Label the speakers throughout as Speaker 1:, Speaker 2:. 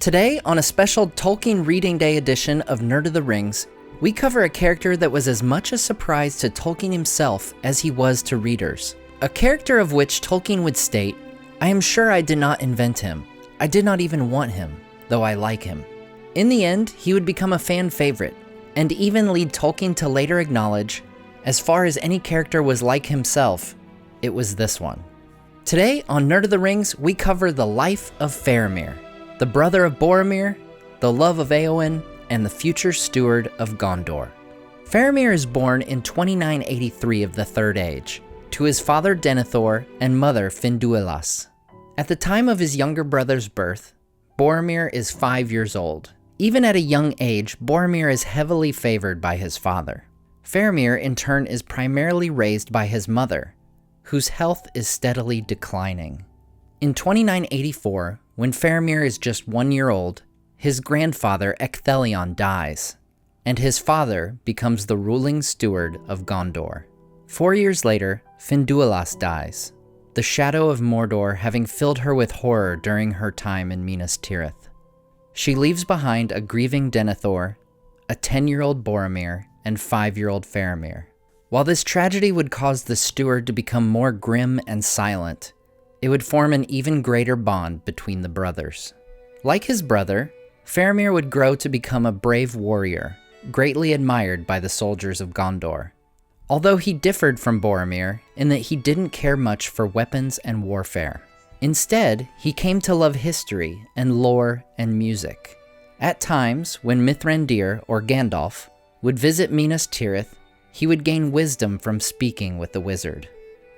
Speaker 1: Today, on a special Tolkien Reading Day edition of Nerd of the Rings, we cover a character that was as much a surprise to Tolkien himself as he was to readers. A character of which Tolkien would state, "I am sure I did not invent him. I did not even want him, though I like him." In the end, he would become a fan favorite, and even lead Tolkien to later acknowledge, as far as any character was like himself, it was this one. Today, on Nerd of the Rings, we cover the life of Faramir, the brother of Boromir, the love of Éowyn, and the future Steward of Gondor. Faramir is born in 2983 of the Third Age, to his father Denethor and mother Finduilas. At the time of his younger brother's birth, Boromir is 5 years old. Even at a young age, Boromir is heavily favored by his father. Faramir, in turn, is primarily raised by his mother, whose health is steadily declining. In 2984, when Faramir is just 1 year old, his grandfather Ithilien dies, and his father becomes the ruling steward of Gondor. 4 years later, Finduilas dies, the shadow of Mordor having filled her with horror during her time in Minas Tirith. She leaves behind a grieving Denethor, a 10-year-old Boromir, and 5-year-old Faramir. While this tragedy would cause the steward to become more grim and silent, it would form an even greater bond between the brothers. Like his brother, Faramir would grow to become a brave warrior, greatly admired by the soldiers of Gondor. Although he differed from Boromir in that he didn't care much for weapons and warfare. Instead, he came to love history and lore and music. At times, when Mithrandir, or Gandalf, would visit Minas Tirith, he would gain wisdom from speaking with the wizard.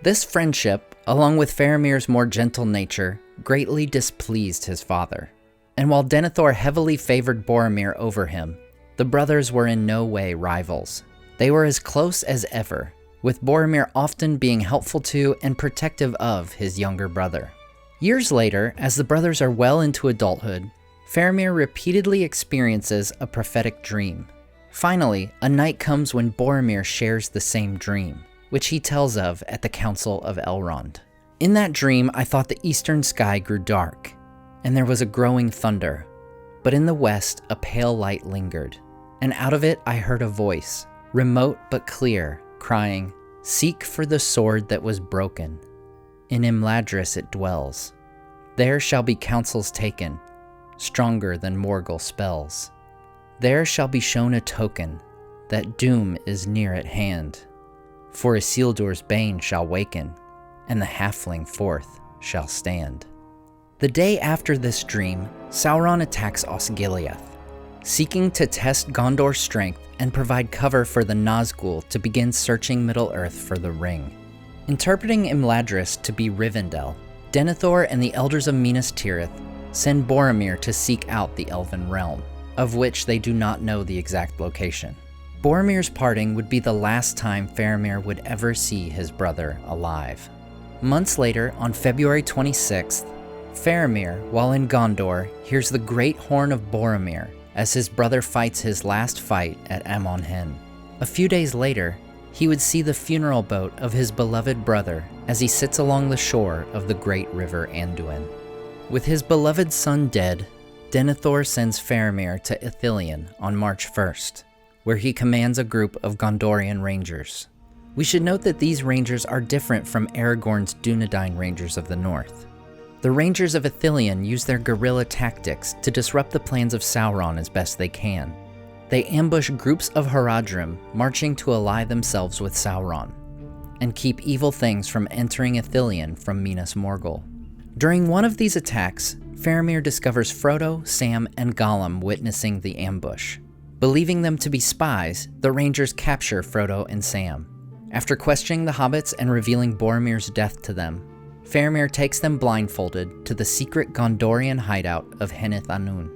Speaker 1: This friendship, along with Faramir's more gentle nature, greatly displeased his father. And while Denethor heavily favored Boromir over him, the brothers were in no way rivals. They were as close as ever, with Boromir often being helpful to and protective of his younger brother. Years later, as the brothers are well into adulthood, Faramir repeatedly experiences a prophetic dream. Finally, a night comes when Boromir shares the same dream, which he tells of at the Council of Elrond. In that dream, I thought the eastern sky grew dark, and there was a growing thunder, but in the west a pale light lingered, and out of it I heard a voice, remote but clear, crying, "Seek for the sword that was broken. In Imladris it dwells. There shall be counsels taken, stronger than Morgul spells. There shall be shown a token that doom is near at hand. For Isildur's bane shall waken, and the halfling forth shall stand." The day after this dream, Sauron attacks Osgiliath, seeking to test Gondor's strength and provide cover for the Nazgul to begin searching Middle-earth for the ring. Interpreting Imladris to be Rivendell, Denethor and the elders of Minas Tirith send Boromir to seek out the Elven realm, of which they do not know the exact location. Boromir's parting would be the last time Faramir would ever see his brother alive. Months later, on February 26th, Faramir, while in Gondor, hears the great horn of Boromir as his brother fights his last fight at Amon Hen. A few days later, he would see the funeral boat of his beloved brother as he sits along the shore of the great river Anduin. With his beloved son dead, Denethor sends Faramir to Ithilien on March 1st, where he commands a group of Gondorian rangers. We should note that these rangers are different from Aragorn's Dunedain rangers of the north. The rangers of Ithilien use their guerrilla tactics to disrupt the plans of Sauron as best they can. They ambush groups of Haradrim marching to ally themselves with Sauron, and keep evil things from entering Ithilien from Minas Morgul. During one of these attacks, Faramir discovers Frodo, Sam, and Gollum witnessing the ambush. Believing them to be spies, the Rangers capture Frodo and Sam. After questioning the hobbits and revealing Boromir's death to them, Faramir takes them blindfolded to the secret Gondorian hideout of Heneth Anun.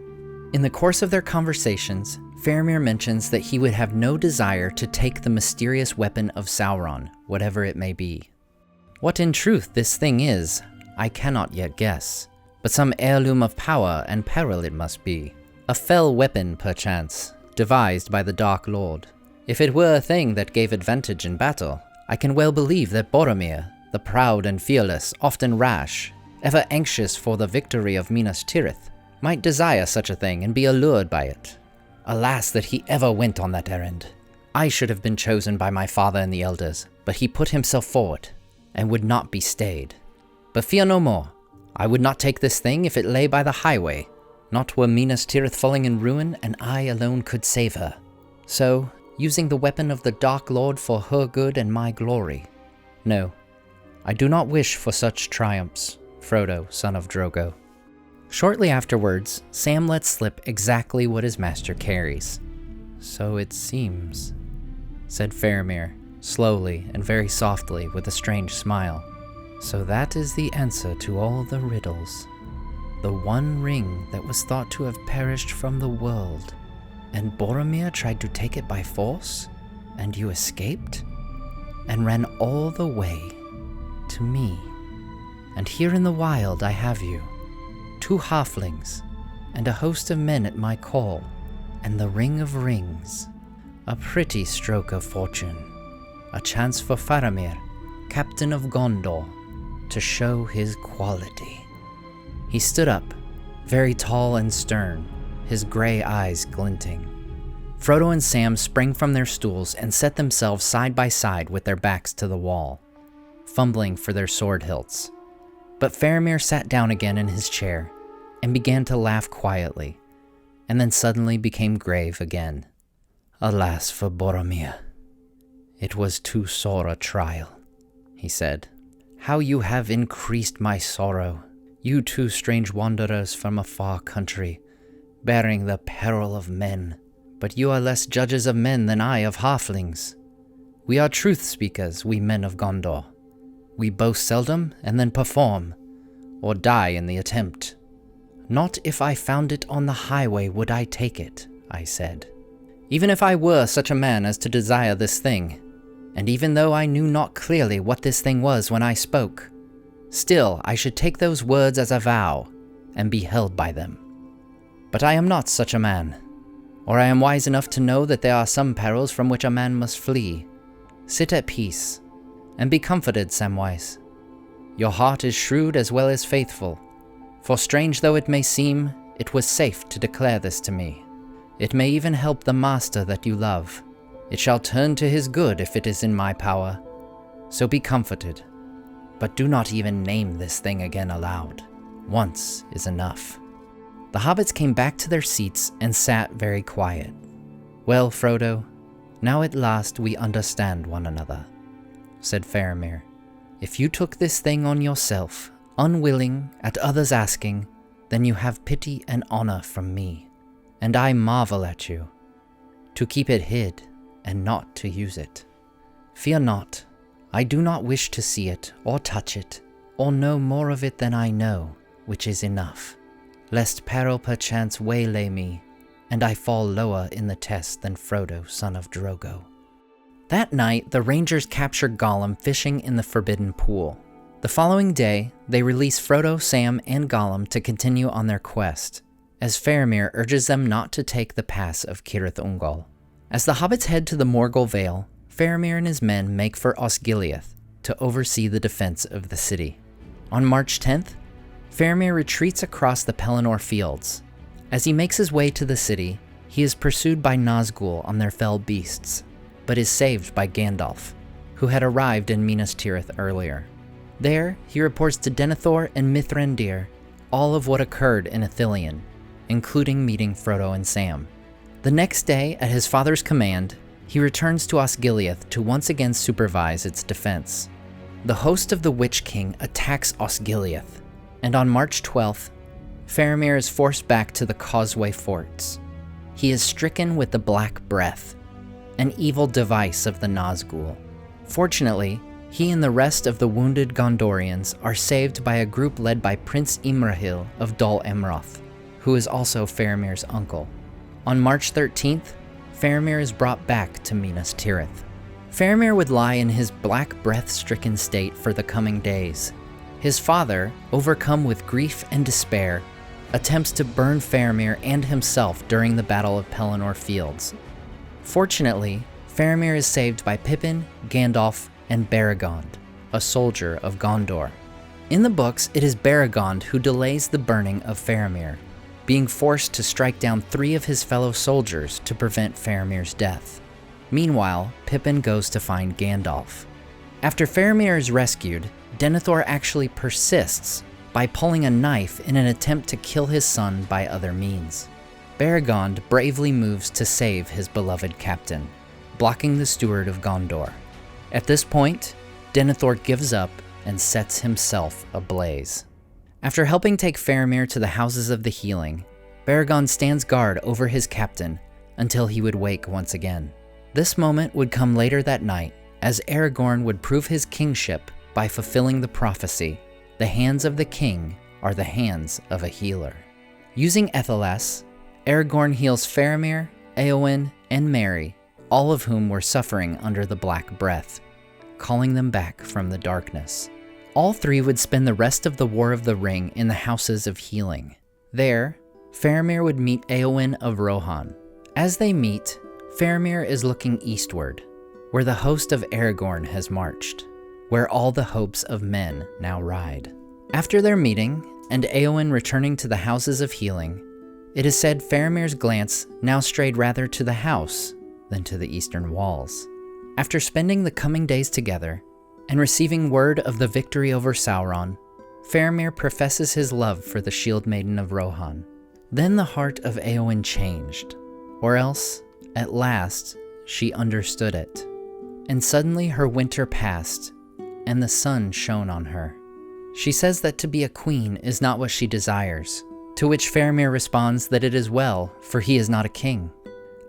Speaker 1: In the course of their conversations, Faramir mentions that he would have no desire to take the mysterious weapon of Sauron, whatever it may be. What in truth this thing is, I cannot yet guess, but some heirloom of power and peril it must be. A fell weapon, perchance, devised by the Dark Lord. If it were a thing that gave advantage in battle, I can well believe that Boromir, the proud and fearless, often rash, ever anxious for the victory of Minas Tirith, might desire such a thing and be allured by it. Alas that he ever went on that errand. I should have been chosen by my father and the elders, but he put himself forward, and would not be stayed. But fear no more. I would not take this thing if it lay by the highway. Not were Minas Tirith falling in ruin, and I alone could save her. So, using the weapon of the Dark Lord for her good and my glory. No, I do not wish for such triumphs, Frodo, son of Drogo. Shortly afterwards, Sam lets slip exactly what his master carries. So it seems, said Faramir, slowly and very softly with a strange smile. So that is the answer to all the riddles. The one ring that was thought to have perished from the world. And Boromir tried to take it by force? And you escaped? And ran all the way to me. And here in the wild I have you. 2 halflings, and a host of men at my call, and the Ring of Rings. A pretty stroke of fortune. A chance for Faramir, captain of Gondor, to show his quality. He stood up, very tall and stern, his gray eyes glinting. Frodo and Sam sprang from their stools and set themselves side by side with their backs to the wall, fumbling for their sword hilts. But Faramir sat down again in his chair and began to laugh quietly, and then suddenly became grave again. Alas for Boromir. It was too sore a trial, he said. How you have increased my sorrow, you 2 strange wanderers from a far country, bearing the peril of men. But you are less judges of men than I of halflings. We are truth speakers, we men of Gondor. We boast seldom and then perform, or die in the attempt. Not if I found it on the highway would I take it, I said. Even if I were such a man as to desire this thing, and even though I knew not clearly what this thing was when I spoke, still I should take those words as a vow, and be held by them. But I am not such a man, or I am wise enough to know that there are some perils from which a man must flee. Sit at peace, and be comforted, Samwise. Your heart is shrewd as well as faithful, for strange though it may seem, it was safe to declare this to me. It may even help the master that you love. It shall turn to his good if it is in my power. So be comforted, but do not even name this thing again aloud. Once is enough. The hobbits came back to their seats and sat very quiet. Well, Frodo, now at last we understand one another, said Faramir. If you took this thing on yourself, unwilling, at others' asking, then you have pity and honor from me, and I marvel at you. To keep it hid, and not to use it. Fear not, I do not wish to see it, or touch it, or know more of it than I know, which is enough, lest peril perchance waylay me, and I fall lower in the test than Frodo, son of Drogo. That night, the rangers captured Gollum fishing in the Forbidden Pool. The following day, they release Frodo, Sam, and Gollum to continue on their quest, as Faramir urges them not to take the pass of Cirith Ungol. As the hobbits head to the Morgul Vale, Faramir and his men make for Osgiliath to oversee the defense of the city. On March 10th, Faramir retreats across the Pelennor fields. As he makes his way to the city, he is pursued by Nazgul on their fell beasts, but is saved by Gandalf, who had arrived in Minas Tirith earlier. There, he reports to Denethor and Mithrandir all of what occurred in Ithilien, including meeting Frodo and Sam. The next day, at his father's command, he returns to Osgiliath to once again supervise its defense. The host of the Witch King attacks Osgiliath, and on March 12th, Faramir is forced back to the Causeway Forts. He is stricken with the Black Breath, an evil device of the Nazgul. Fortunately, he and the rest of the wounded Gondorians are saved by a group led by Prince Imrahil of Dol Amroth, who is also Faramir's uncle. On March 13th, Faramir is brought back to Minas Tirith. Faramir would lie in his black breath-stricken state for the coming days. His father, overcome with grief and despair, attempts to burn Faramir and himself during the Battle of Pelennor Fields. Fortunately, Faramir is saved by Pippin, Gandalf, and Beregond, a soldier of Gondor. In the books, it is Beregond who delays the burning of Faramir, being forced to strike down 3 of his fellow soldiers to prevent Faramir's death. Meanwhile, Pippin goes to find Gandalf. After Faramir is rescued, Denethor actually persists by pulling a knife in an attempt to kill his son by other means. Beregond bravely moves to save his beloved captain, blocking the Steward of Gondor. At this point, Denethor gives up and sets himself ablaze. After helping take Faramir to the Houses of the Healing, Beregond stands guard over his captain until he would wake once again. This moment would come later that night, as Aragorn would prove his kingship by fulfilling the prophecy, "The hands of the king are the hands of a healer." Using Ithilien, Aragorn heals Faramir, Éowyn, and Merry, all of whom were suffering under the Black Breath, calling them back from the darkness. All 3 would spend the rest of the War of the Ring in the Houses of Healing. There, Faramir would meet Éowyn of Rohan. As they meet, Faramir is looking eastward, where the host of Aragorn has marched, where all the hopes of men now ride. After their meeting, and Éowyn returning to the Houses of Healing, it is said Faramir's glance now strayed rather to the house than to the eastern walls. After spending the coming days together, and receiving word of the victory over Sauron, Faramir professes his love for the Shield Maiden of Rohan. Then the heart of Éowyn changed, or else, at last, she understood it. And suddenly her winter passed, and the sun shone on her. She says that to be a queen is not what she desires, to which Faramir responds that it is well, for he is not a king.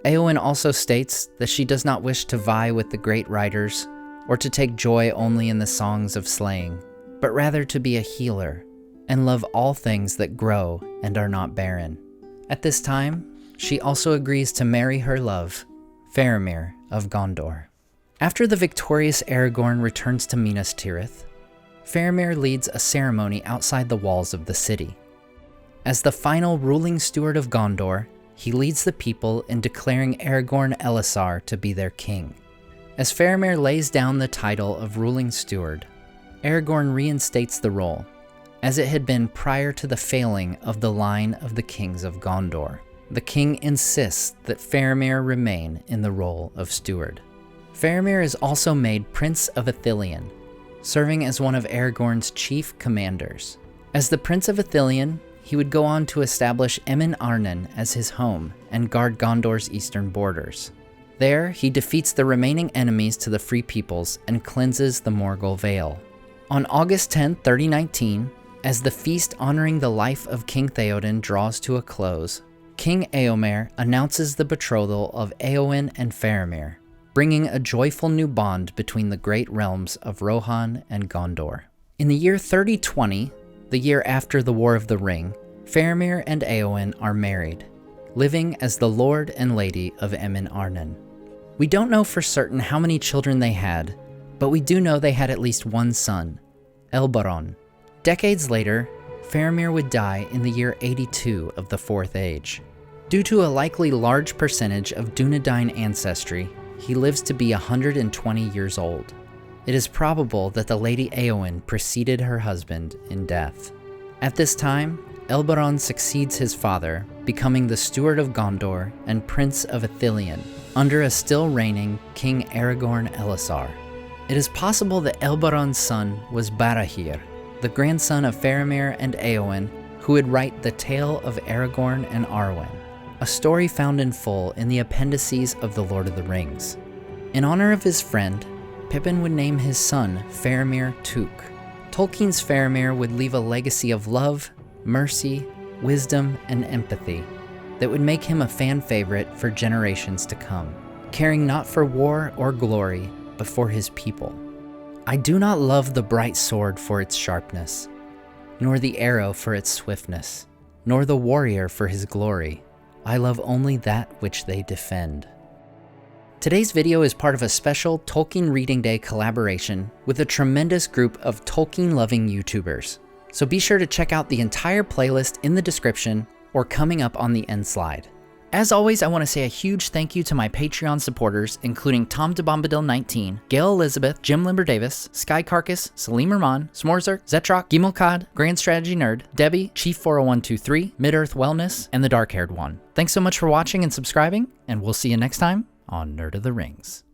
Speaker 1: Éowyn also states that she does not wish to vie with the great writers, or to take joy only in the songs of slaying, but rather to be a healer, and love all things that grow and are not barren. At this time, she also agrees to marry her love, Faramir of Gondor. After the victorious Aragorn returns to Minas Tirith, Faramir leads a ceremony outside the walls of the city. As the final ruling Steward of Gondor, he leads the people in declaring Aragorn Elessar to be their king. As Faramir lays down the title of ruling steward, Aragorn reinstates the role, as it had been prior to the failing of the line of the kings of Gondor. The king insists that Faramir remain in the role of steward. Faramir is also made Prince of Ithilien, serving as one of Aragorn's chief commanders. As the Prince of Ithilien, he would go on to establish Emin Arnon as his home and guard Gondor's eastern borders. There, he defeats the remaining enemies to the Free Peoples and cleanses the Morgul Vale. On August 10, 3019, as the feast honoring the life of King Theoden draws to a close, King Éomer announces the betrothal of Éowyn and Faramir, bringing a joyful new bond between the great realms of Rohan and Gondor. In the year 3020, the year after the War of the Ring, Faramir and Éowyn are married, living as the Lord and Lady of Emin Arnon. We don't know for certain how many children they had, but we do know they had at least one son, Elberond. Decades later, Faramir would die in the year 82 of the Fourth Age. Due to a likely large percentage of Dunedain ancestry, he lives to be 120 years old. It is probable that the Lady Éowyn preceded her husband in death. At this time, Elberond succeeds his father, becoming the Steward of Gondor and Prince of Ithilien, under a still reigning King Aragorn Elessar. It is possible that Elberond's son was Barahir, the grandson of Faramir and Éowyn, who would write the Tale of Aragorn and Arwen, a story found in full in the appendices of The Lord of the Rings. In honor of his friend, Pippin would name his son Faramir Tuch. Tolkien's Faramir would leave a legacy of love, mercy, wisdom, and empathy that would make him a fan favorite for generations to come, caring not for war or glory, but for his people. I do not love the bright sword for its sharpness, nor the arrow for its swiftness, nor the warrior for his glory. I love only that which they defend. Today's video is part of a special Tolkien Reading Day collaboration with a tremendous group of Tolkien-loving YouTubers. So be sure to check out the entire playlist in the description or coming up on the end slide. As always, I want to say a huge thank you to my Patreon supporters, including Tom DeBombadil19, Gail Elizabeth, Jim Limber Davis, Sky Carcass, Salim Rahman, Smorzer, Zetrock, Gimmelkad, Grand Strategy Nerd, Debbie, Chief 40123, Mid-Earth Wellness, and the Dark-Haired One. Thanks so much for watching and subscribing, and we'll see you next time on Nerd of the Rings.